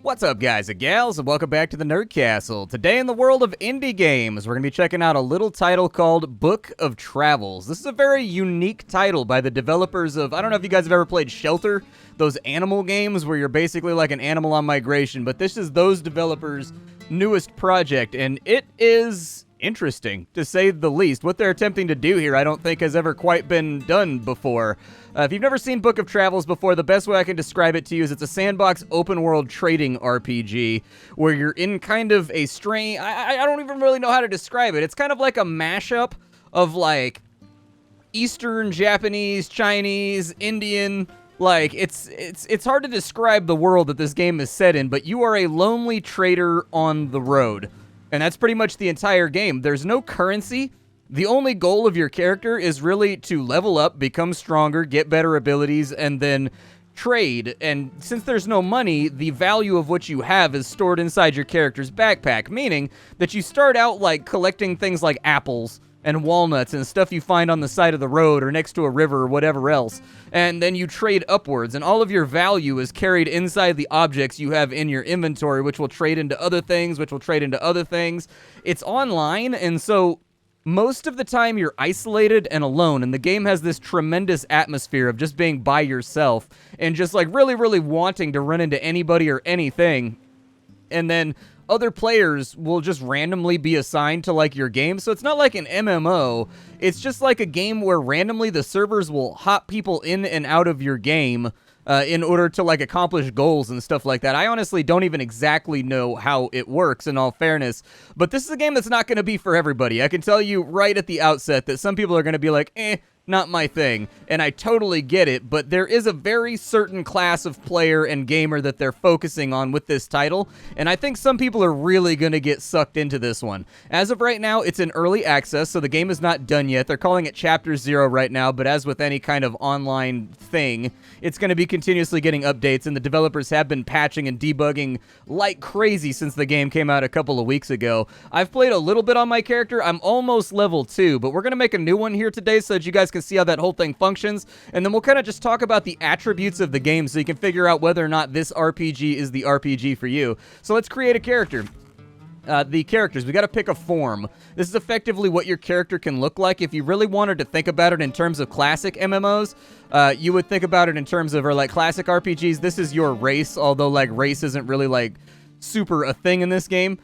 What's up, guys and gals, and welcome back to the Nerd Castle. Today in the world of indie games, we're going to be checking out a little title called Book of Travels. This is a very unique title by the developers of, I don't know if you guys have ever played Shelter, those animal games where you're basically like an animal on migration, but this is those developers' newest project, and it is interesting, to say the least. What they're attempting to do here, I don't think has ever quite been done before. If you've never seen Book of Travels before, the best way I can describe it to you is it's a sandbox open-world trading RPG where you're in kind of a strange... I don't even really know how to describe it. It's kind of like a mashup of, like, Eastern, Japanese, Chinese, Indian... Like, it's hard to describe the world that this game is set in, but you are a lonely trader on the road. And that's pretty much the entire game. There's no currency. The only goal of your character is really to level up, become stronger, get better abilities, and then trade. And since there's no money, the value of what you have is stored inside your character's backpack, meaning that you start out like collecting things like apples and walnuts and stuff you find on the side of the road or next to a river or whatever else. And then you trade upwards, and all of your value is carried inside the objects you have in your inventory, which will trade into other things, which will trade into other things. It's online, and so most of the time you're isolated and alone, and the game has this tremendous atmosphere of just being by yourself and just like really, really wanting to run into anybody or anything. And then other players will just randomly be assigned to like your game. So it's not like an MMO. It's just like a game where randomly the servers will hop people in and out of your game in order to like accomplish goals and stuff like that. I honestly don't even exactly know how it works, in all fairness, but this is a game that's not going to be for everybody. I can tell you right at the outset that some people are going to be like, not my thing, and I totally get it, but there is a very certain class of player and gamer that they're focusing on with this title, and I think some people are really going to get sucked into this one. As of right now, it's in early access, so the game is not done yet. They're calling it Chapter 0 right now, but as with any kind of online thing, it's going to be continuously getting updates, and the developers have been patching and debugging like crazy since the game came out a couple of weeks ago. I've played a little bit on my character. I'm almost level 2, but we're going to make a new one here today so that you guys can see how that whole thing functions, and then we'll kind of just talk about the attributes of the game so you can figure out whether or not this RPG is the RPG for you. So let's create a character. The characters, we got to pick a form. This is effectively what your character can look like. If you really wanted to think about it in terms of classic MMOs, you would think about it in terms of, or like classic RPGs, this is your race, although like race isn't really like super a thing in this game.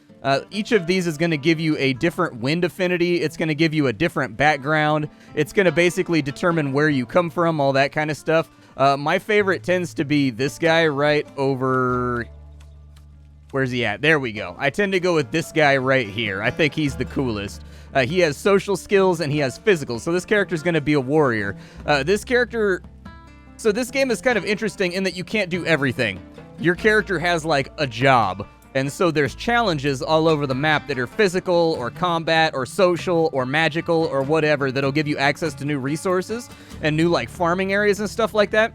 Each of these is going to give you a different wind affinity. It's going to give you a different background. It's going to basically determine where you come from, all that kind of stuff. My favorite tends to be this guy right over... Where's he at? There we go. I tend to go with this guy right here. I think he's the coolest. He has social skills and he has physical, so this character is going to be a warrior. This character... So this game is kind of interesting in that you can't do everything. Your character has, like, a job. And so there's challenges all over the map that are physical or combat or social or magical or whatever that'll give you access to new resources and new, like, farming areas and stuff like that.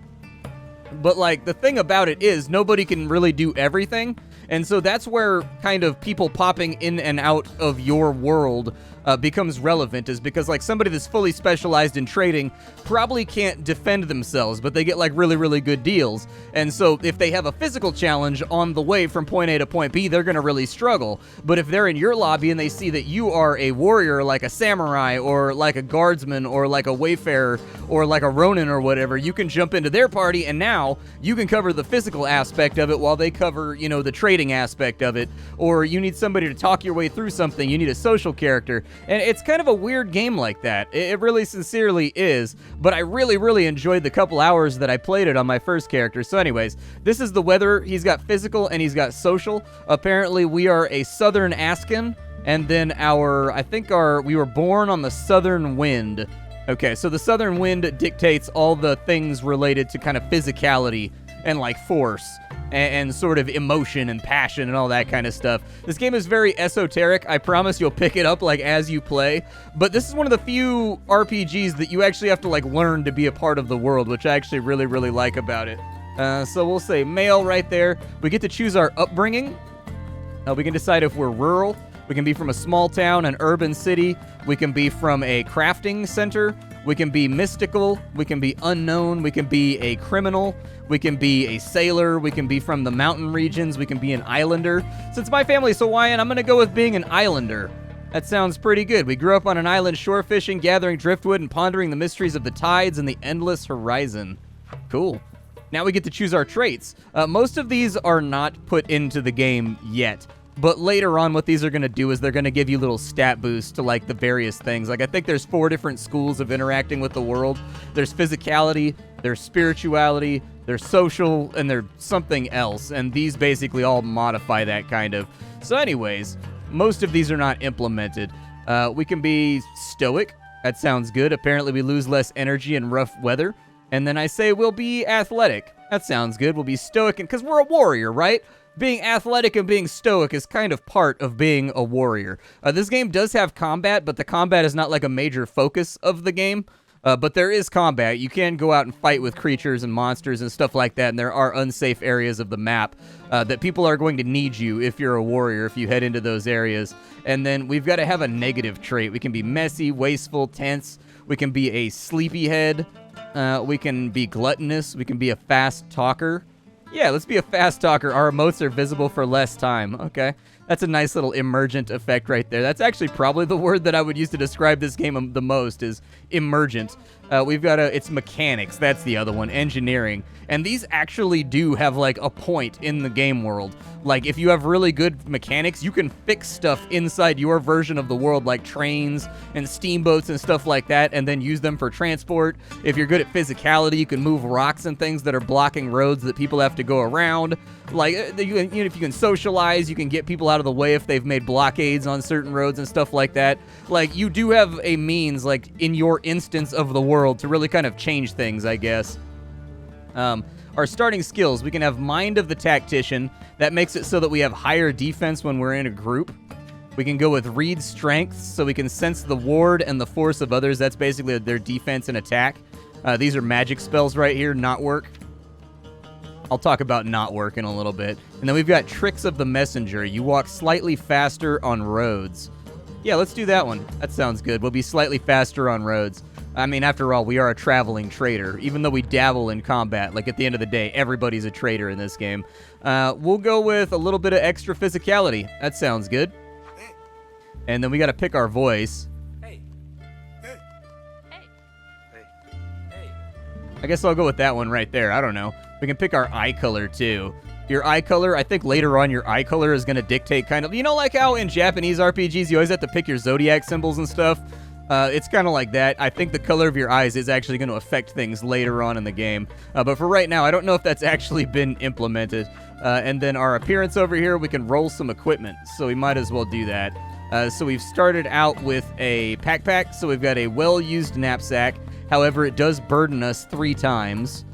But, like, the thing about it is nobody can really do everything. And so that's where kind of people popping in and out of your world becomes relevant, is because like somebody that's fully specialized in trading probably can't defend themselves, but they get like really, really good deals. And so if they have a physical challenge on the way from point A to point B, they're going to really struggle. But if they're in your lobby and they see that you are a warrior, like a samurai or like a guardsman or like a wayfarer or like a ronin or whatever, you can jump into their party and now you can cover the physical aspect of it while they cover, you know, the trading aspect of it. Or you need somebody to talk your way through something, you need a social character. And it's kind of a weird game like that. It really sincerely is, but I really, really enjoyed the couple hours that I played it on my first character. So anyways, this is the weather. He's got physical and he's got social. Apparently we are a southern Askin, and then we were born on the southern wind. Okay, so the southern wind dictates all the things related to kind of physicality and like force and sort of emotion and passion and all that kind of stuff. This game is very esoteric. I promise you'll pick it up like as you play, but this is one of the few RPGs that you actually have to like learn to be a part of the world, which I actually really, really like about it. So we'll say male right there. We get to choose our upbringing. We can decide if we're rural. We can be from a small town, an urban city. We can be from a crafting center, We can be mystical, we can be unknown, we can be a criminal, we can be a sailor, we can be from the mountain regions, we can be an islander. Since my family's Hawaiian, I'm going to go with being an islander. That sounds pretty good. We grew up on an island shore fishing, gathering driftwood, and pondering the mysteries of the tides and the endless horizon. Cool. Now we get to choose our traits. Most of these are not put into the game yet. But later on, what these are going to do is they're going to give you little stat boosts to, like, the various things. Like, I think there's 4 different schools of interacting with the world. There's physicality, there's spirituality, there's social, and there's something else. And these basically all modify that kind of. So anyways, most of these are not implemented. We can be stoic. That sounds good. Apparently we lose less energy in rough weather. And then I say we'll be athletic. That sounds good. We'll be stoic, because we're a warrior, right? Being athletic and being stoic is kind of part of being a warrior. This game does have combat, but the combat is not like a major focus of the game. But there is combat. You can go out and fight with creatures and monsters and stuff like that, and there are unsafe areas of the map that people are going to need you if you're a warrior, if you head into those areas. And then we've got to have a negative trait. We can be messy, wasteful, tense. We can be a sleepyhead. We can be gluttonous. We can be a fast talker. Yeah, let's be a fast talker. Our emotes are visible for less time. Okay. That's a nice little emergent effect right there. That's actually probably the word that I would use to describe this game the most is emergent. We've got it's mechanics. That's the other one. Engineering. And these actually do have like a point in the game world. Like if you have really good mechanics, you can fix stuff inside your version of the world like trains and steamboats and stuff like that and then use them for transport. If you're good at physicality, you can move rocks and things that are blocking roads that people have to go around. Like if you can socialize, you can get people out of the way if they've made blockades on certain roads and stuff like that. Like you do have a means like in your instance of the world to really kind of change things, I guess. Our starting skills, we can have Mind of the Tactician. That makes it so that we have higher defense when we're in a group. We can go with Read Strength, so we can sense the ward and the force of others. That's basically their defense and attack. These are magic spells right here, Not Work. I'll talk about Not Work in a little bit. And then we've got Tricks of the Messenger. You walk slightly faster on roads. Yeah, let's do that one. That sounds good. We'll be slightly faster on roads. I mean, after all, we are a traveling trader, even though we dabble in combat. Like, at the end of the day, everybody's a trader in this game. We'll go with a little bit of extra physicality. That sounds good. And then we got to pick our voice. Hey. Hey. Hey. Hey. I guess I'll go with that one right there. I don't know. We can pick our eye color, too. Your eye color, I think later on your eye color is going to dictate kind of... You know, like how in Japanese RPGs you always have to pick your zodiac symbols and stuff? It's kind of like that. I think the color of your eyes is actually going to affect things later on in the game. But for right now, I don't know if that's actually been implemented. And then our appearance over here, we can roll some equipment. So we might as well do that. So we've started out with a backpack. So we've got a well-used knapsack. However, it does burden us 3 times.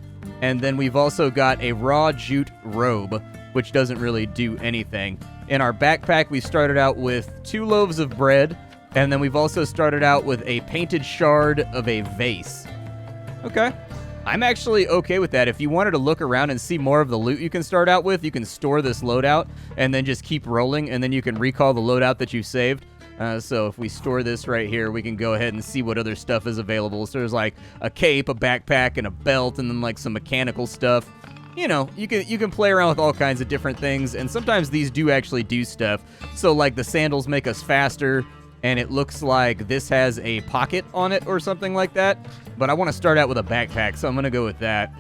And then we've also got a raw jute robe, which doesn't really do anything. In our backpack, we started out with 2 loaves of bread. And then we've also started out with a painted shard of a vase. Okay. I'm actually okay with that. If you wanted to look around and see more of the loot you can start out with, you can store this loadout and then just keep rolling, and then you can recall the loadout that you saved. So if we store this right here, we can go ahead and see what other stuff is available. So there's like a cape, a backpack, and a belt, and then like some mechanical stuff. You know, you can play around with all kinds of different things, and sometimes these do actually do stuff. So like the sandals make us faster. And it looks like this has a pocket on it or something like that. But I want to start out with a backpack, so I'm going to go with that.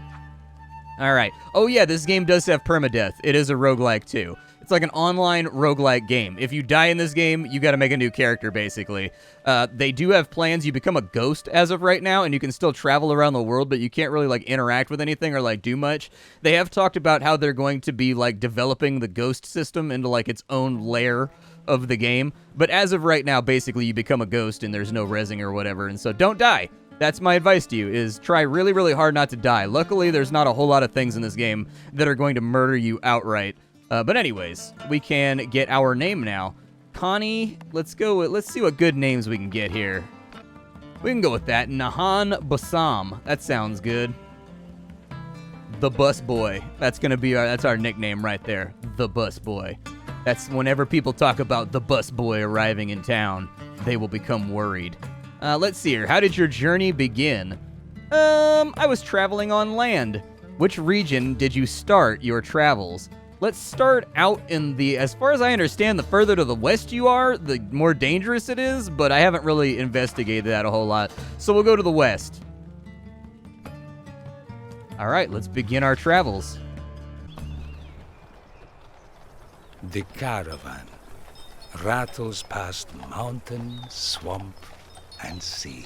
All right. Oh, yeah, this game does have permadeath. It is a roguelike, too. It's like an online roguelike game. If you die in this game, you got to make a new character, basically. They do have plans. You become a ghost as of right now, and you can still travel around the world, but you can't really, like, interact with anything or, like, do much. They have talked about how they're going to be, like, developing the ghost system into, like, its own layer of the game, but as of right now, basically you become a ghost and there's no rezzing or whatever, and so don't die. That's my advice to you, is try really, really hard not to die. Luckily, there's not a whole lot of things in this game that are going to murder you outright. But anyways, we can get our name now. Connie, let's see what good names we can get here. We can go with that. Nahan Bassam. That sounds good. The Bus Boy. That's our nickname right there. The Bus Boy. That's whenever people talk about the bus boy arriving in town, they will become worried. Let's see here. How did your journey begin? I was traveling on land. Which region did you start your travels? Let's start out in the, as far as I understand, the further to the west you are, the more dangerous it is, but I haven't really investigated that a whole lot. So we'll go to the west. All right, let's begin our travels. The caravan rattles past mountain, swamp, and sea.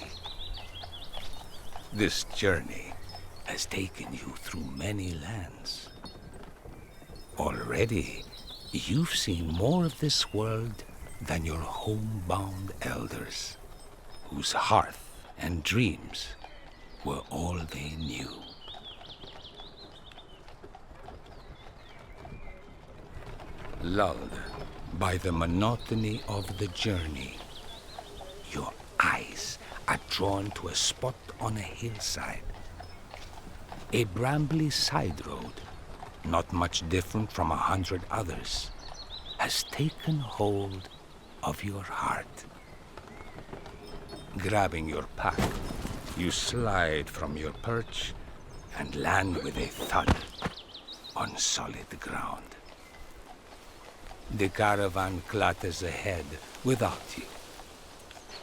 This journey has taken you through many lands. Already, you've seen more of this world than your homebound elders, whose hearth and dreams were all they knew. Lulled by the monotony of the journey, your eyes are drawn to a spot on a hillside. A brambly side road, not much different from 100 others, has taken hold of your heart. Grabbing your pack, you slide from your perch and land with a thud on solid ground. The caravan clatters ahead without you,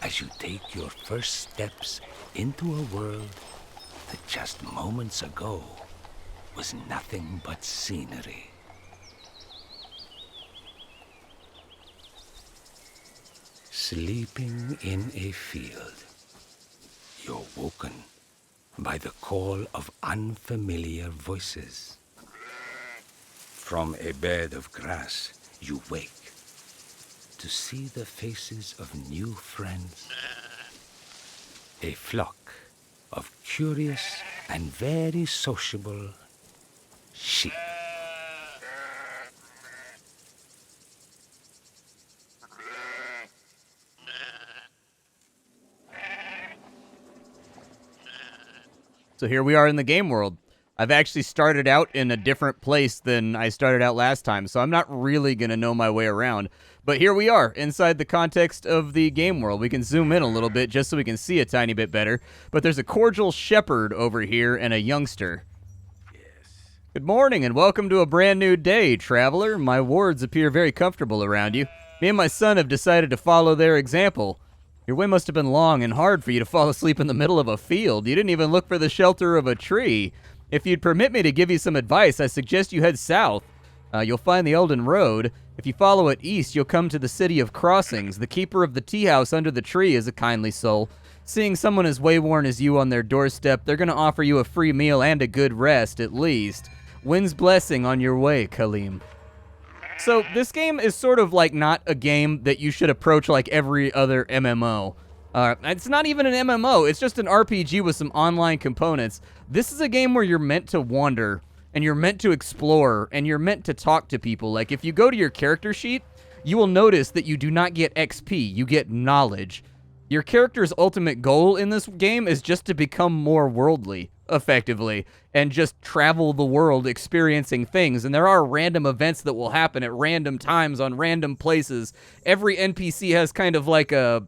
as you take your first steps into a world that just moments ago was nothing but scenery. Sleeping in a field, you're woken by the call of unfamiliar voices. From a bed of grass, you wake to see the faces of new friends. A flock of curious and very sociable sheep. So here we are in the game world. I've actually started out in a different place than I started out last time, so I'm not really going to know my way around. But here we are, inside the context of the game world. We can zoom in a little bit just so we can see a tiny bit better. But there's a cordial shepherd over here and a youngster. Yes. Good morning and welcome to a brand new day, traveler. My wards appear very comfortable around you. Me and my son have decided to follow their example. Your way must have been long and hard for you to fall asleep in the middle of a field. You didn't even look for the shelter of a tree. If you'd permit me to give you some advice, I suggest you head south. You'll find the Elden Road. If you follow it east, you'll come to the City of Crossings. The keeper of the tea house under the tree is a kindly soul. Seeing someone as wayworn as you on their doorstep, they're going to offer you a free meal and a good rest, at least. Wind's blessing on your way, Kaleem. So this game is sort of like not a game that you should approach like every other MMO. It's not even an MMO, it's just an RPG with some online components. This is a game where you're meant to wander, and you're meant to explore, and you're meant to talk to people. Like, if you go to your character sheet, you will notice that you do not get XP, you get knowledge. Your character's ultimate goal in this game is just to become more worldly, effectively, and just travel the world experiencing things. And there are random events that will happen at random times on random places. Every NPC has kind of like a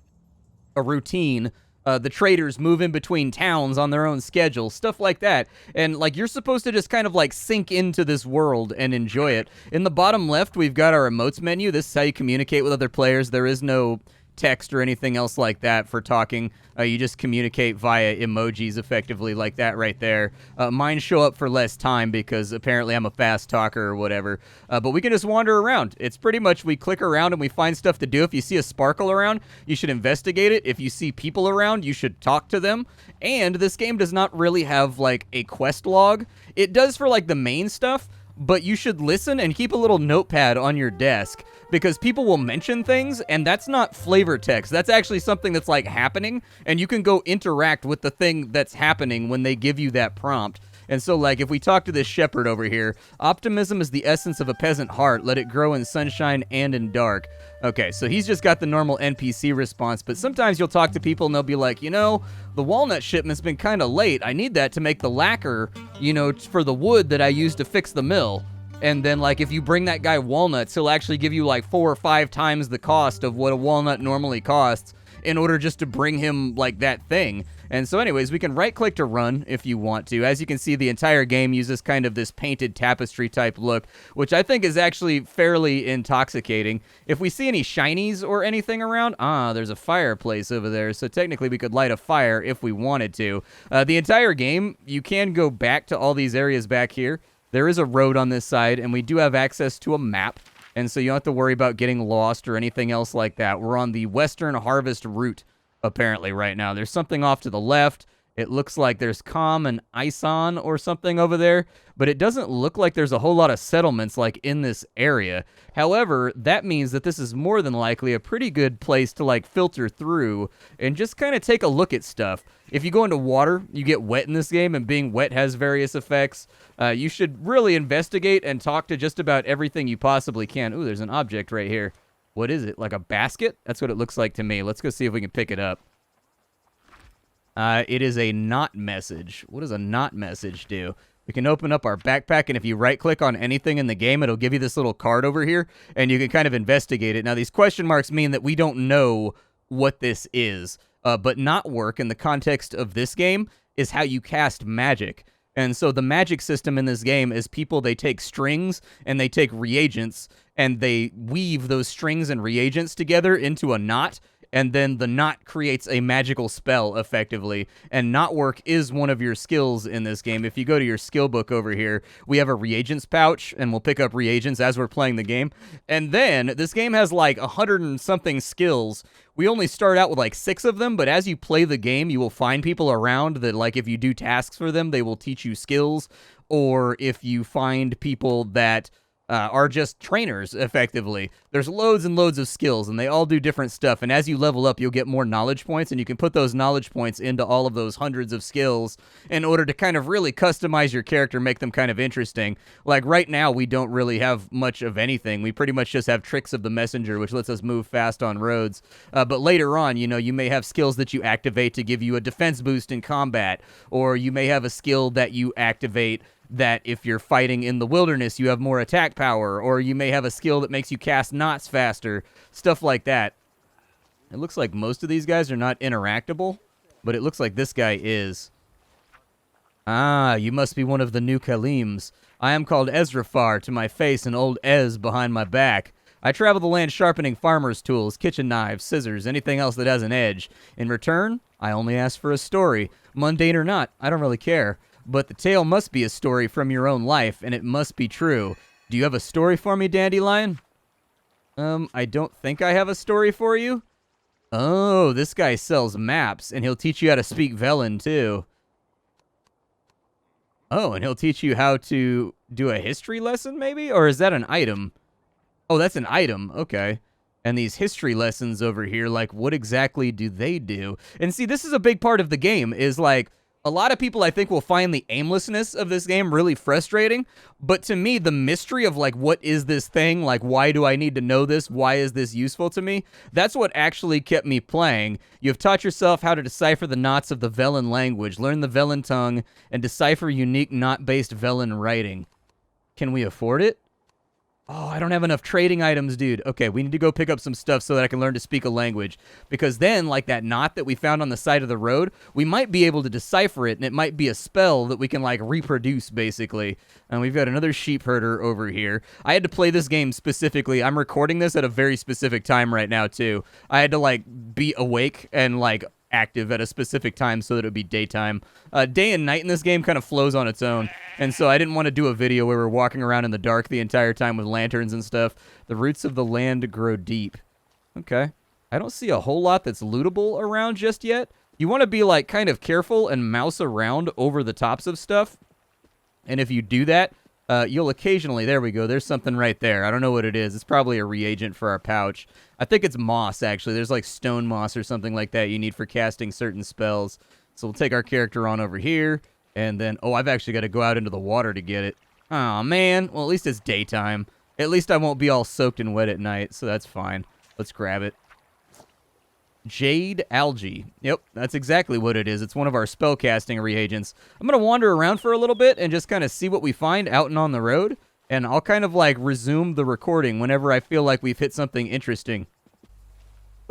routine. The traders move in between towns on their own schedule, stuff like that. And like, you're supposed to just kind of like sink into this world and enjoy it. In the bottom left, we've got our emotes menu. This is how you communicate with other players. There is no text or anything else like that for talking. You just communicate via emojis effectively like that right there. Mine show up for less time because apparently I'm a fast talker or whatever. But we can just wander around. It's pretty much we click around and we find stuff to do. If you see a sparkle around, you should investigate it. If you see people around, you should talk to them. And this game does not really have like a quest log. It does for like the main stuff, but you should listen and keep a little notepad on your desk, because people will mention things, and that's not flavor text. That's actually something that's like happening, and you can go interact with the thing that's happening when they give you that prompt. And so, like, if we talk to this shepherd over here, optimism is the essence of a peasant heart. Let it grow in sunshine and in dark. Okay, so he's just got the normal NPC response, but sometimes you'll talk to people and they'll be like, you know, the walnut shipment's been kind of late. I need that to make the lacquer, you know, for the wood that I use to fix the mill. And then, like, if you bring that guy walnuts, he'll actually give you, like, 4 or 5 times the cost of what a walnut normally costs. in order just to bring him, like, that thing. And so anyways, we can right-click to run if you want to. As you can see, the entire game uses kind of this painted tapestry-type look, which I think is actually fairly intoxicating. If we see any shinies or anything around, there's a fireplace over there, so technically we could light a fire if we wanted to. The entire game, you can go back to all these areas back here. There is a road on this side, and we do have access to a map, and so you don't have to worry about getting lost or anything else like that. We're on the Western Harvest route, apparently, right now. There's something off to the left. It looks like there's Calm and Ison or something over there, but it doesn't look like there's a whole lot of settlements like in this area. However, that means that this is more than likely a pretty good place to like filter through and just kind of take a look at stuff. If you go into water, you get wet in this game, and being wet has various effects. You should really investigate and talk to just about everything you possibly can. Ooh, there's an object right here. What is it? Like a basket? That's what it looks like to me. Let's go see if we can pick it up. It is a not message. What does a not message do? We can open up our backpack, and if you right-click on anything in the game, it'll give you this little card over here, and you can kind of investigate it. Now, these question marks mean that we don't know what this is, but not work in the context of this game is how you cast magic. And so the magic system in this game is they take strings and they take reagents and they weave those strings and reagents together into a knot, and then the knot creates a magical spell, effectively. And knot work is one of your skills in this game. If you go to your skill book over here, we have a reagents pouch, and we'll pick up reagents as we're playing the game. And then, this game has like 100 and something skills. We only start out with like 6 of them, but as you play the game, you will find people around that, like, if you do tasks for them, they will teach you skills. Or if you find people that are just trainers, effectively. There's loads and loads of skills, and they all do different stuff, and as you level up, you'll get more knowledge points, and you can put those knowledge points into all of those hundreds of skills in order to kind of really customize your character, make them kind of interesting. Like, right now, we don't really have much of anything. We pretty much just have Tricks of the Messenger, which lets us move fast on roads. But later on, you know, you may have skills that you activate to give you a defense boost in combat, or you may have a skill that you activate that if you're fighting in the wilderness, you have more attack power, or you may have a skill that makes you cast knots faster, stuff like that. It looks like most of these guys are not interactable, but it looks like this guy is. Ah, you must be one of the new Kalims. I am called Ezrafar to my face and old Ez behind my back. I travel the land sharpening farmers' tools, kitchen knives, scissors, anything else that has an edge. In return, I only ask for a story. Mundane or not, I don't really care. But the tale must be a story from your own life, and it must be true. Do you have a story for me, Dandelion? I don't think I have a story for you. Oh, this guy sells maps, and he'll teach you how to speak Velen, too. Oh, and he'll teach you how to do a history lesson, maybe? Or is that an item? Oh, that's an item. Okay. And these history lessons over here, like, what exactly do they do? And see, this is a big part of the game, is like, a lot of people, I think, will find the aimlessness of this game really frustrating, but to me, the mystery of, like, what is this thing? Like, why do I need to know this? Why is this useful to me? That's what actually kept me playing. You've taught yourself how to decipher the knots of the Velen language, learn the Velen tongue, and decipher unique knot-based Velen writing. Can we afford it? Oh, I don't have enough trading items, dude. Okay, we need to go pick up some stuff so that I can learn to speak a language. Because then, like that knot that we found on the side of the road, we might be able to decipher it, and it might be a spell that we can, like, reproduce, basically. And we've got another sheep herder over here. I had to play this game specifically. I'm recording this at a very specific time right now, too. I had to, like, be awake and, like, active at a specific time so that it would be daytime. Day and night in this game kind of flows on its own, and so I didn't want to do a video where we're walking around in the dark the entire time with lanterns and stuff. The roots of the land grow deep. Okay. I don't see a whole lot that's lootable around just yet. You want to be, like, kind of careful and mouse around over the tops of stuff, and if you do that, you'll occasionally, there we go, there's something right there. I don't know what it is. It's probably a reagent for our pouch. I think it's moss, actually. There's like stone moss or something like that you need for casting certain spells. So we'll take our character on over here, and then, oh, I've actually got to go out into the water to get it. Aw, man. Well, at least it's daytime. At least I won't be all soaked and wet at night, so that's fine. Let's grab it. Jade algae. Yep, that's exactly what it is. It's one of our spellcasting reagents. I'm going to wander around for a little bit and just kind of see what we find out and on the road, and I'll kind of, like, resume the recording whenever I feel like we've hit something interesting.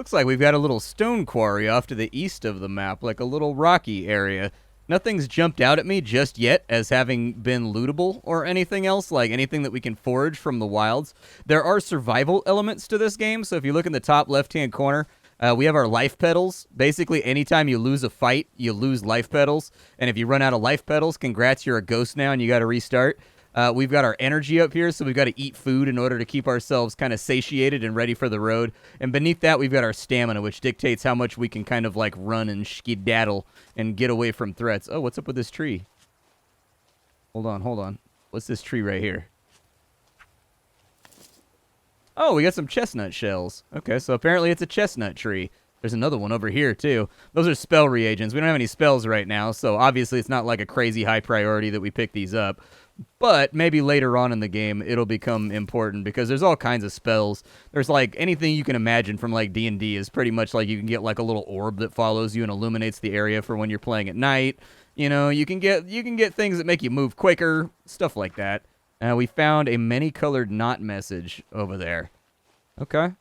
Looks like we've got a little stone quarry off to the east of the map, like a little rocky area. Nothing's jumped out at me just yet as having been lootable or anything else, like anything that we can forage from the wilds. There are survival elements to this game, so if you look in the top left-hand corner, we have our life petals. Basically, anytime you lose a fight, you lose life petals. And if you run out of life petals, congrats, you're a ghost now and you got to restart. We've got our energy up here, so we've got to eat food in order to keep ourselves kind of satiated and ready for the road. And beneath that, we've got our stamina, which dictates how much we can kind of like run and skedaddle and get away from threats. Oh, what's up with this tree? Hold on. What's this tree right here? Oh, we got some chestnut shells. Okay, so apparently it's a chestnut tree. There's another one over here, too. Those are spell reagents. We don't have any spells right now, so obviously it's not like a crazy high priority that we pick these up. But maybe later on in the game, it'll become important because there's all kinds of spells. There's like anything you can imagine from like D&D is pretty much like you can get like a little orb that follows you and illuminates the area for when you're playing at night. You know, you can get things that make you move quicker, stuff like that. We found a many-colored knot message over there. Okay.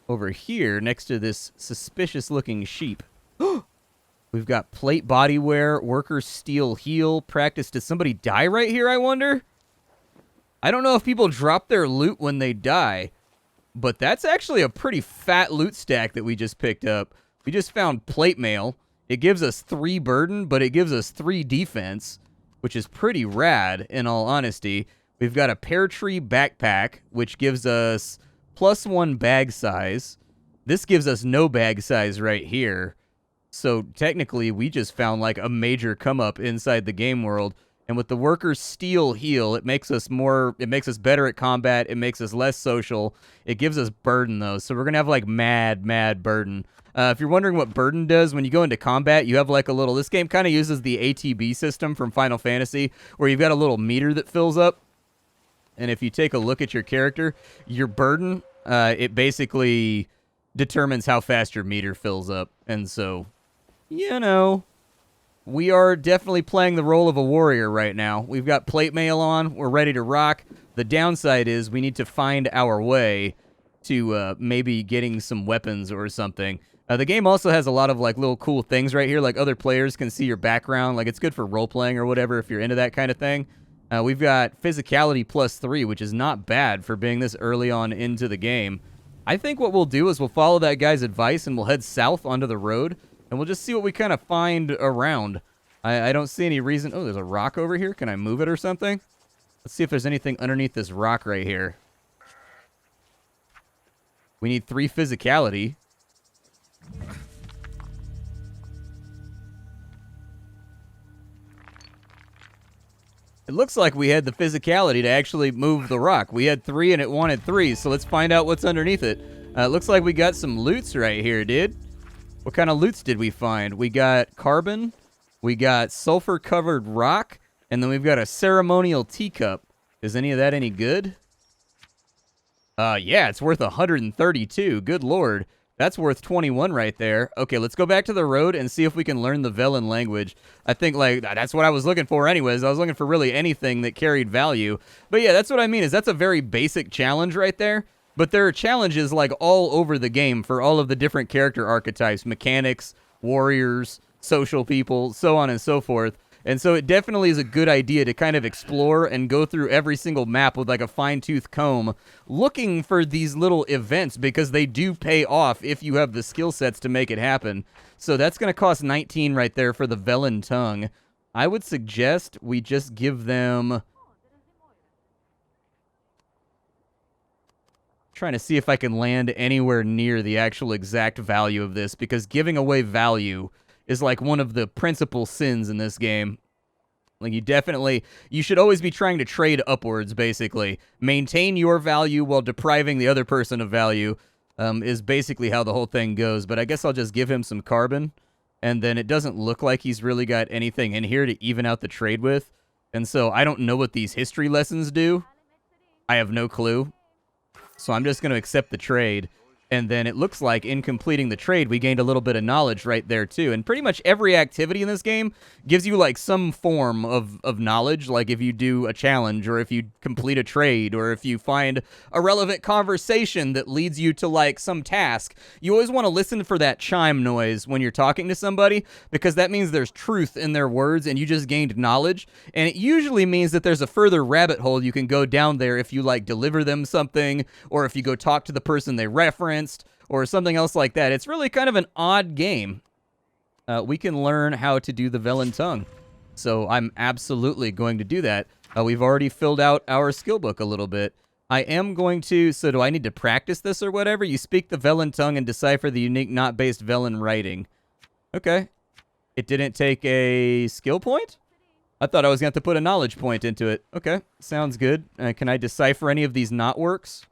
Over here, next to this suspicious-looking sheep. We've got plate body wear, workers steel heel, practice. Did somebody die right here, I wonder? I don't know if people drop their loot when they die, but that's actually a pretty fat loot stack that we just picked up. We just found plate mail. It gives us 3 burden, but it gives us 3 defense, which is pretty rad, in all honesty. We've got a pear tree backpack, which gives us +1 bag size. This gives us no bag size right here. So technically, we just found like a major come up inside the game world. And with the workers steel heal, it makes us better at combat. It makes us less social. It gives us burden though. So we're going to have like mad burden. If you're wondering what burden does, when you go into combat, you have like a little, this game kind of uses the ATB system from Final Fantasy, where you've got a little meter that fills up. And if you take a look at your character, your burden, it basically determines how fast your meter fills up. And so, you know, we are definitely playing the role of a warrior right now. We've got plate mail on. We're ready to rock. The downside is we need to find our way to maybe getting some weapons or something. The game also has a lot of like little cool things right here. Like other players can see your background. Like it's good for role-playing or whatever if you're into that kind of thing. We've got physicality +3, which is not bad for being this early on into the game. I think what we'll do is we'll follow that guy's advice and we'll head south onto the road. And we'll just see what we kind of find around. I don't see any reason. Oh, there's a rock over here. Can I move it or something? Let's see if there's anything underneath this rock right here. We need 3 physicality. It looks like we had the physicality to actually move the rock. We had 3 and it wanted 3, so let's find out what's underneath it. It looks like we got some loots right here, dude. What kind of loots did we find? We got carbon, we got sulfur-covered rock, and then we've got a ceremonial teacup. Is any of that any good? Yeah, it's worth 132. Good lord. That's worth 21 right there. Okay, let's go back to the road and see if we can learn the Velen language. I think, like, that's what I was looking for anyways. I was looking for really anything that carried value. But yeah, that's what I mean, is that's a very basic challenge right there. But there are challenges, like, all over the game for all of the different character archetypes, mechanics, warriors, social people, so on and so forth. And so it definitely is a good idea to kind of explore and go through every single map with like a fine-tooth comb looking for these little events because they do pay off if you have the skill sets to make it happen. So that's going to cost 19 right there for the Velen tongue. I would suggest we just give them... Trying to see if I can land anywhere near the actual exact value of this because giving away value is like one of the principal sins in this game. Like you should always be trying to trade upwards, basically. Maintain your value while depriving the other person of value is basically how the whole thing goes. But I guess I'll just give him some carbon. And then it doesn't look like he's really got anything in here to even out the trade with. And so I don't know what these history lessons do. I have no clue. So I'm just going to accept the trade. And then it looks like in completing the trade, we gained a little bit of knowledge right there, too. And pretty much every activity in this game gives you, like, some form of knowledge. Like, if you do a challenge, or if you complete a trade, or if you find a relevant conversation that leads you to, like, some task. You always want to listen for that chime noise when you're talking to somebody, because that means there's truth in their words, and you just gained knowledge. And it usually means that there's a further rabbit hole you can go down there if you, like, deliver them something, or if you go talk to the person they reference, or something else like that. It's really kind of an odd game. We can learn how to do the Velen tongue. So I'm absolutely going to do that. We've already filled out our skill book a little bit. I am going to... So do I need to practice this or whatever? You speak the Velen tongue and decipher the unique knot-based Velen writing. Okay. It didn't take a skill point? I thought I was going to have to put a knowledge point into it. Okay. Sounds good. Can I decipher any of these knot works?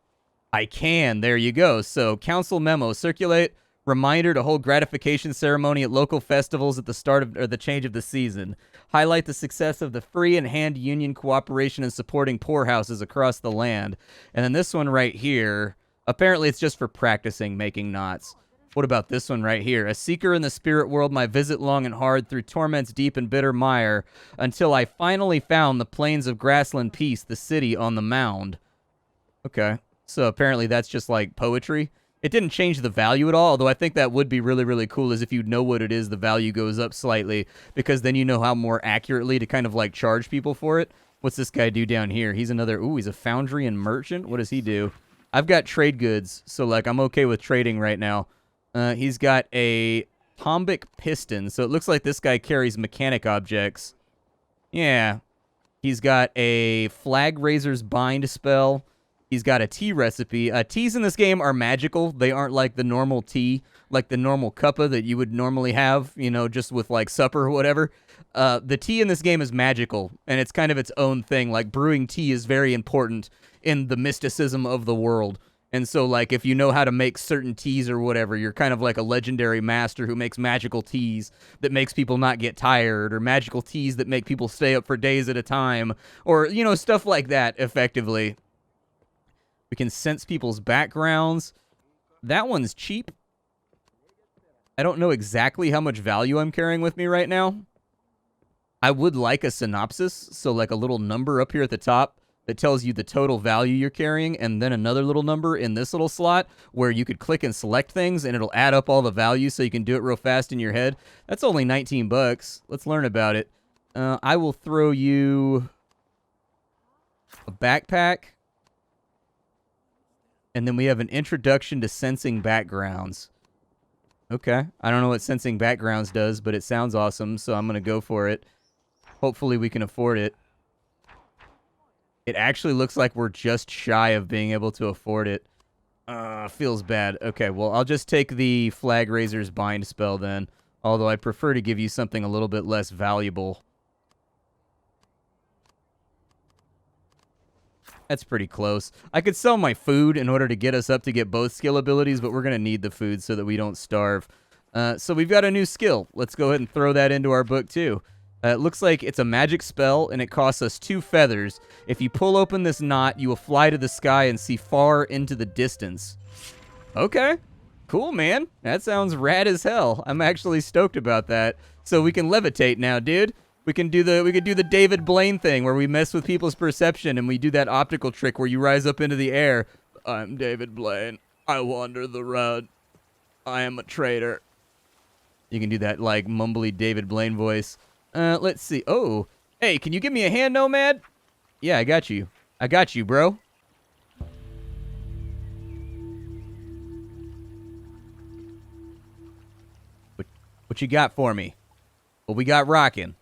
I can. There you go. So, council memo. Circulate. Reminder to hold gratification ceremony at local festivals at the start of, or the change of the season. Highlight the success of the free and hand union cooperation in supporting poorhouses across the land. And then this one right here, apparently it's just for practicing making knots. What about this one right here? A seeker in the spirit world, my visit long and hard through torments deep and bitter mire, until I finally found the plains of grassland peace, the city on the mound. Okay. So apparently that's just like poetry. It didn't change the value at all, although I think that would be really, really cool, is if you know what it is, the value goes up slightly, because then you know how more accurately to kind of like charge people for it. What's this guy do down here? He's another, ooh, he's a foundry and merchant? What does he do? I've got trade goods, so like I'm okay with trading right now. He's got a tombic piston, so it looks like this guy carries mechanic objects. Yeah. He's got a flag raiser's bind spell. He's got a tea recipe. Teas in this game are magical. They aren't like the normal tea, like the normal cuppa that you would normally have, you know, just with like supper or whatever. The tea in this game is magical, and it's kind of its own thing. Like, brewing tea is very important in the mysticism of the world. And so, like, if you know how to make certain teas or whatever, you're kind of like a legendary master who makes magical teas that makes people not get tired, or magical teas that make people stay up for days at a time, or, you know, stuff like that, effectively. We can sense people's backgrounds. That one's cheap. I don't know exactly how much value I'm carrying with me right now. I would like a synopsis, so like a little number up here at the top that tells you the total value you're carrying, and then another little number in this little slot where you could click and select things, and it'll add up all the values so you can do it real fast in your head. That's only 19 bucks. Let's learn about it. I will throw you a backpack. And then we have an introduction to sensing backgrounds. Okay. I don't know what sensing backgrounds does, but it sounds awesome, so I'm going to go for it. Hopefully we can afford it. It actually looks like we're just shy of being able to afford it. Feels bad. Okay, well, I'll just take the Flag Raiser's Bind spell then. Although I prefer to give you something a little bit less valuable. That's pretty close. I could sell my food in order to get us up to get both skill abilities, but we're going to need the food so that we don't starve. So we've got a new skill. Let's go ahead and throw that into our book, too. It looks like it's a magic spell, and it costs us 2 feathers. If you pull open this knot, you will fly to the sky and see far into the distance. Okay. Cool, man. That sounds rad as hell. I'm actually stoked about that. So we can levitate now, dude. We could do the David Blaine thing where we mess with people's perception, and we do that optical trick where you rise up into the air. I'm David Blaine. I wander the road. I am a traitor. You can do that, like, mumbly David Blaine voice. Let's see. Oh, hey, can you give me a hand, Nomad? Yeah, I got you. I got you, bro. What you got for me? What we got rocking?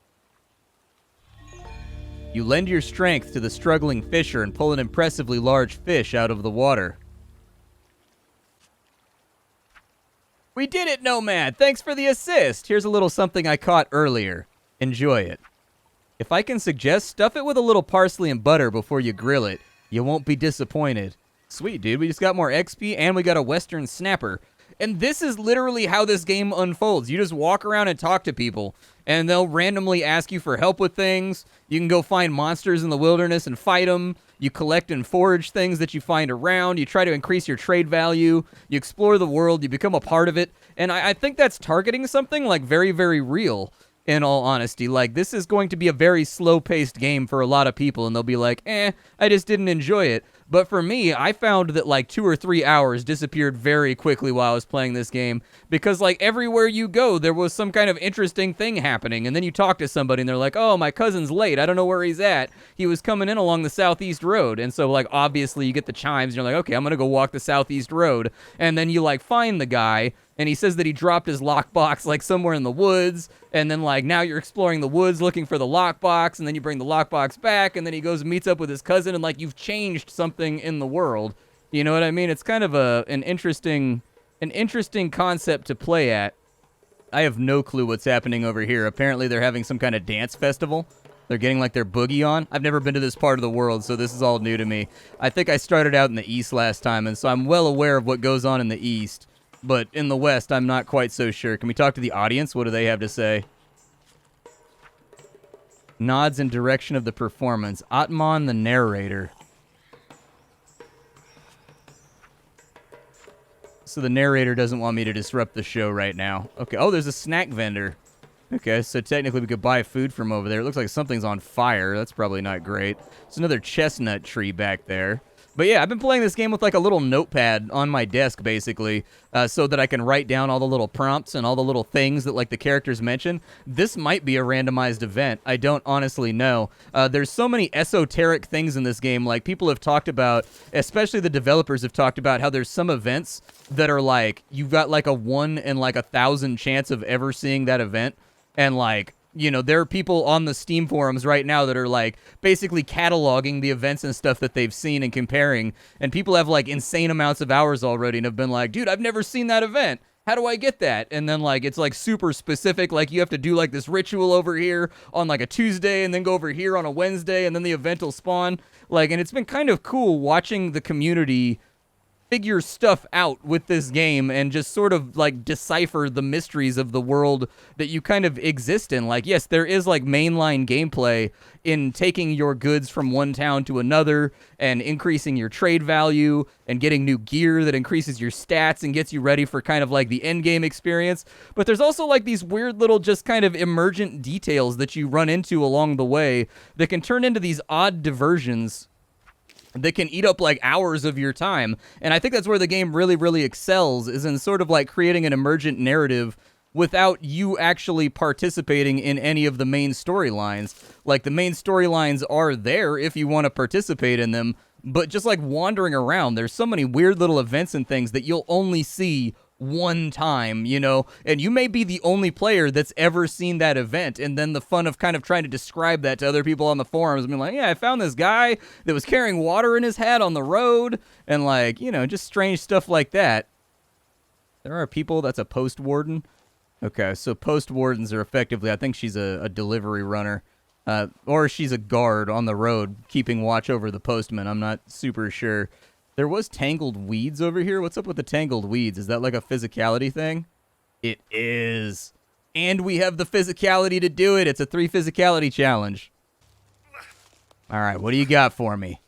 You lend your strength to the struggling fisher and pull an impressively large fish out of the water. We did it, Nomad! Thanks for the assist! Here's a little something I caught earlier. Enjoy it. If I can suggest, stuff it with a little parsley and butter before you grill it. You won't be disappointed. Sweet, dude. We just got more XP, and we got a Western Snapper. And this is literally how this game unfolds. You just walk around and talk to people. and they'll randomly ask you for help with things. You can go find monsters in the wilderness and fight them. You collect and forage things that you find around. You try to increase your trade value. You explore the world. You become a part of it. And I think that's targeting something like very, very real, in all honesty. Like, this is going to be a very slow-paced game for a lot of people, and they'll be like, I just didn't enjoy it. But for me, I found that like 2 or 3 hours disappeared very quickly while I was playing this game, because like everywhere you go, there was some kind of interesting thing happening, and then you talk to somebody and they're like, oh, my cousin's late, I don't know where he's at. He was coming in along the southeast road. And so like obviously you get the chimes and you're like, okay, I'm gonna go walk the southeast road. And then you like find the guy, and he says that he dropped his lockbox like somewhere in the woods, and then like now you're exploring the woods looking for the lockbox, and then you bring the lockbox back, and then he goes and meets up with his cousin, and like you've changed something in the world. You know what I mean? It's kind of an interesting concept to play at. I have no clue what's happening over here. Apparently they're having some kind of dance festival. They're getting like their boogie on. I've never been to this part of the world, so this is all new to me. I think I started out in the east last time, and so I'm well aware of what goes on in the east. But in the west, I'm not quite so sure. Can we talk to the audience? What do they have to say? Nods in direction of the performance. Atman, the narrator. So the narrator doesn't want me to disrupt the show right now. Okay. Oh, there's a snack vendor. Okay, so technically we could buy food from over there. It looks like something's on fire. That's probably not great. There's another chestnut tree back there. But yeah, I've been playing this game with like a little notepad on my desk, basically, so that I can write down all the little prompts and all the little things that like the characters mention. This might be a randomized event. I don't honestly know. There's so many esoteric things in this game. Like people have talked about, especially the developers have talked about how there's some events that are like, you've got like a 1 in like 1,000 chance of ever seeing that event. And like, you know, there are people on the Steam forums right now that are like basically cataloging the events and stuff that they've seen and comparing. And people have like insane amounts of hours already and have been like, dude, I've never seen that event. How do I get that? And then like, it's like super specific. Like you have to do like this ritual over here on like a Tuesday and then go over here on a Wednesday and then the event will spawn. Like, and it's been kind of cool watching the community figure stuff out with this game and just sort of like decipher the mysteries of the world that you kind of exist in. Like, yes, there is like mainline gameplay in taking your goods from one town to another and increasing your trade value and getting new gear that increases your stats and gets you ready for kind of like the end game experience. But there's also like these weird little just kind of emergent details that you run into along the way that can turn into these odd diversions that can eat up like hours of your time. And I think that's where the game really, really excels, is in sort of like creating an emergent narrative without you actually participating in any of the main storylines. Like the main storylines are there if you want to participate in them, but just like wandering around, there's so many weird little events and things that you'll only see one time, you know, and you may be the only player that's ever seen that event. And then the fun of kind of trying to describe that to other people on the forums, being like, yeah, I found this guy that was carrying water in his hat on the road, and like, you know, just strange stuff like that. There are people. That's a post warden. Okay, so post wardens are effectively, I think she's a delivery runner, or she's a guard on the road keeping watch over the postman. I'm not super sure. There was tangled weeds over here. What's up with the tangled weeds? Is that like a physicality thing? It is. And we have the physicality to do it. It's a 3 physicality challenge. All right, what do you got for me?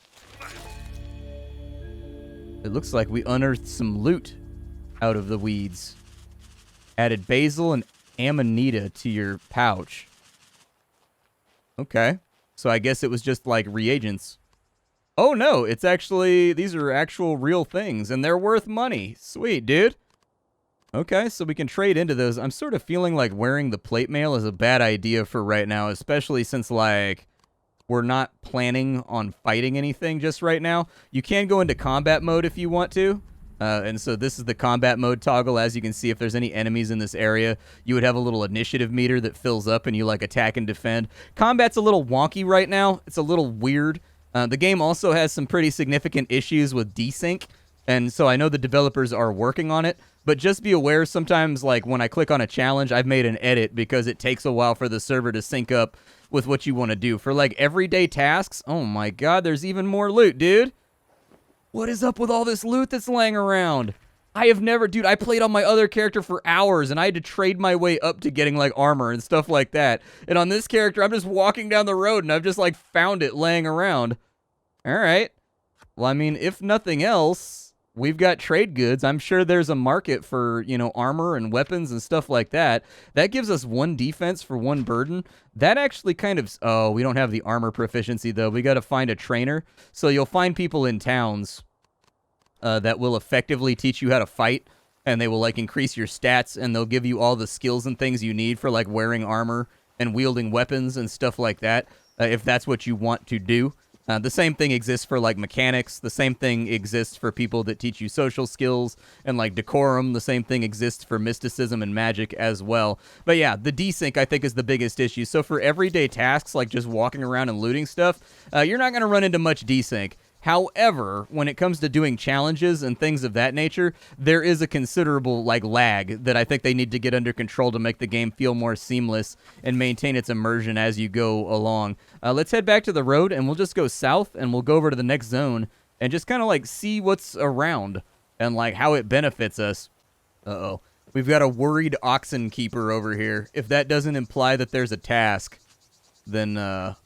It looks like we unearthed some loot out of the weeds. Added basil and amanita to your pouch. Okay. So I guess it was just like reagents. Oh no, it's actually, these are actual real things, and they're worth money. Sweet, dude. Okay, so we can trade into those. I'm sort of feeling like wearing the plate mail is a bad idea for right now, especially since, like, we're not planning on fighting anything just right now. You can go into combat mode if you want to, and so this is the combat mode toggle. As you can see, if there's any enemies in this area, you would have a little initiative meter that fills up, and you, like, attack and defend. Combat's a little wonky right now. It's a little weird. The game also has some pretty significant issues with desync, and so I know the developers are working on it, but just be aware sometimes, like, when I click on a challenge, I've made an edit because it takes a while for the server to sync up with what you want to do. For, like, everyday tasks, oh my god, there's even more loot, dude. What is up with all this loot that's laying around? I have never, dude, I played on my other character for hours, and I had to trade my way up to getting, like, armor and stuff like that. And on this character, I'm just walking down the road, and I've just, like, found it laying around. All right. Well, I mean, if nothing else, we've got trade goods. I'm sure there's a market for, you know, armor and weapons and stuff like that. That gives us 1 defense for 1 burden. That actually kind of, oh, we don't have the armor proficiency, though. We got to find a trainer. So you'll find people in towns that will effectively teach you how to fight, and they will, like, increase your stats, and they'll give you all the skills and things you need for, like, wearing armor and wielding weapons and stuff like that, if that's what you want to do. The same thing exists for, like, mechanics. The same thing exists for people that teach you social skills and, like, decorum. The same thing exists for mysticism and magic as well. But yeah, the desync, I think, is the biggest issue. So for everyday tasks, like just walking around and looting stuff, you're not going to run into much desync. However, when it comes to doing challenges and things of that nature, there is a considerable, like, lag that I think they need to get under control to make the game feel more seamless and maintain its immersion as you go along. Let's head back to the road, and we'll just go south, and we'll go over to the next zone and just kind of, like, see what's around and, like, how it benefits us. Uh-oh. We've got a worried oxen keeper over here. If that doesn't imply that there's a task, then, can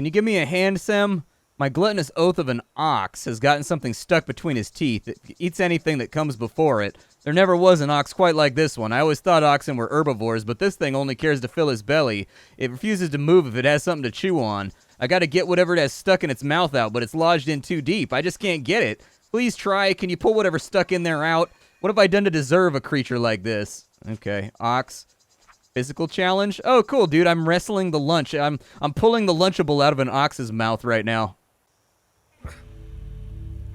you give me a hand, Sam? My gluttonous oath of an ox has gotten something stuck between his teeth. It eats anything that comes before it. There never was an ox quite like this one. I always thought oxen were herbivores, but this thing only cares to fill his belly. It refuses to move if it has something to chew on. I gotta get whatever it has stuck in its mouth out, but it's lodged in too deep. I just can't get it. Please try. Can you pull whatever's stuck in there out? What have I done to deserve a creature like this? Okay, ox. Physical challenge? Oh, cool, dude. I'm wrestling the lunch. I'm pulling the Lunchable out of an ox's mouth right now.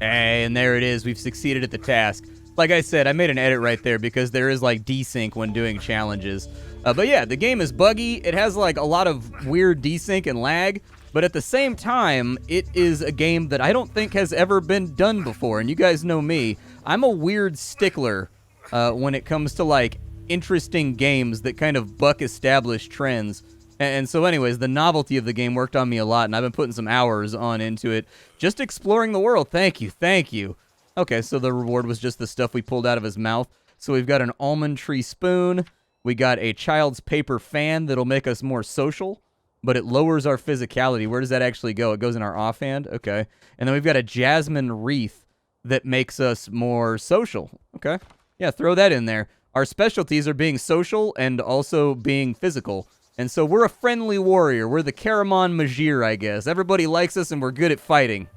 And there it is. We've succeeded at the task. Like I said, I made an edit right there because there is, like, desync when doing challenges. But yeah, the game is buggy. It has, like, a lot of weird desync and lag. But at the same time, it is a game that I don't think has ever been done before. And you guys know me. I'm a weird stickler when it comes to, like, interesting games that kind of buck established trends. And so anyways, the novelty of the game worked on me a lot, and I've been putting some hours on into it. Just exploring the world. Thank you, thank you. Okay, so the reward was just the stuff we pulled out of his mouth. So we've got an almond tree spoon. We got a child's paper fan that'll make us more social, but it lowers our physicality. Where does that actually go? It goes in our offhand? Okay. And then we've got a jasmine wreath that makes us more social. Okay. Yeah, throw that in there. Our specialties are being social and also being physical. And so we're a friendly warrior. We're the Karamon Majir, I guess. Everybody likes us, and we're good at fighting.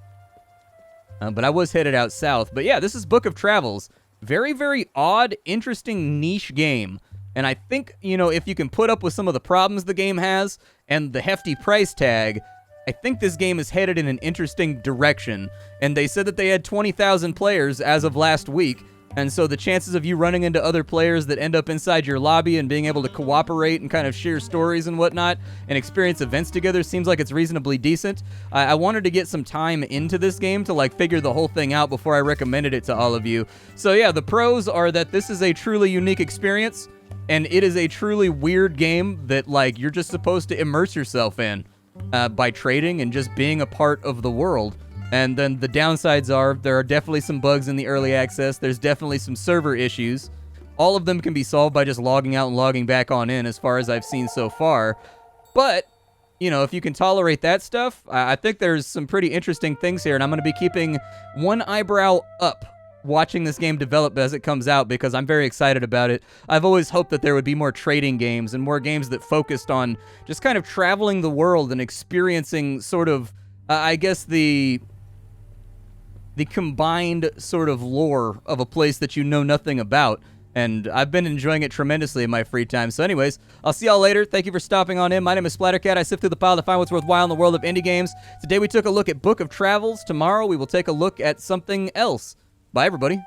But I was headed out south. But yeah, this is Book of Travels. Very, very odd, interesting, niche game. And I think, you know, if you can put up with some of the problems the game has and the hefty price tag, I think this game is headed in an interesting direction. And they said that they had 20,000 players as of last week. And so the chances of you running into other players that end up inside your lobby and being able to cooperate and kind of share stories and whatnot and experience events together seems like it's reasonably decent. I wanted to get some time into this game to, like, figure the whole thing out before I recommended it to all of you. So yeah, the pros are that this is a truly unique experience, and it is a truly weird game that, like, you're just supposed to immerse yourself in by trading and just being a part of the world. And then the downsides are there are definitely some bugs in the early access. There's definitely some server issues. All of them can be solved by just logging out and logging back on in, as far as I've seen so far. But, you know, if you can tolerate that stuff, I think there's some pretty interesting things here. And I'm going to be keeping one eyebrow up watching this game develop as it comes out because I'm very excited about it. I've always hoped that there would be more trading games and more games that focused on just kind of traveling the world and experiencing sort of, I guess, the combined sort of lore of a place that you know nothing about. And I've been enjoying it tremendously in my free time. So anyways, I'll see y'all later. Thank you for stopping on in. My name is Splattercat. I sift through the pile to find what's worthwhile in the world of indie games. Today we took a look at Book of Travels. Tomorrow we will take a look at something else. Bye, everybody.